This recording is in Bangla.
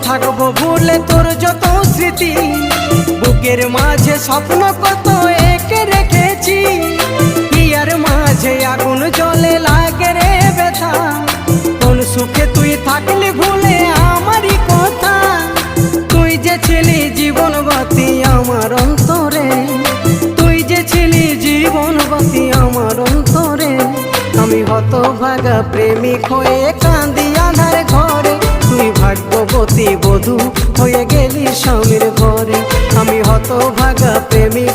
থাকবো ভুলে তোর যত স্মৃতি, বুকের মাঝে স্বপ্ন কত এঁকে রেখেছি। হিয়ার মাঝে আগুন জ্বলে লাগে রে ব্যথা, কোন সুখে তুই থাকলি ভুলে আমারই কথা। তুই যে ছিলি জীবনবাতি আমার অন্তরে, তুই যে ছিলি জীবনবাতি আমার অন্তরে। আমি হতভাগা প্রেমিক হয়ে কান্দি আঁধার ঘরে, তুই ভাগ্যবতী বধূ হয়ে গেলি স্বামীর ঘরে। আমি হতভাগা প্রেমিক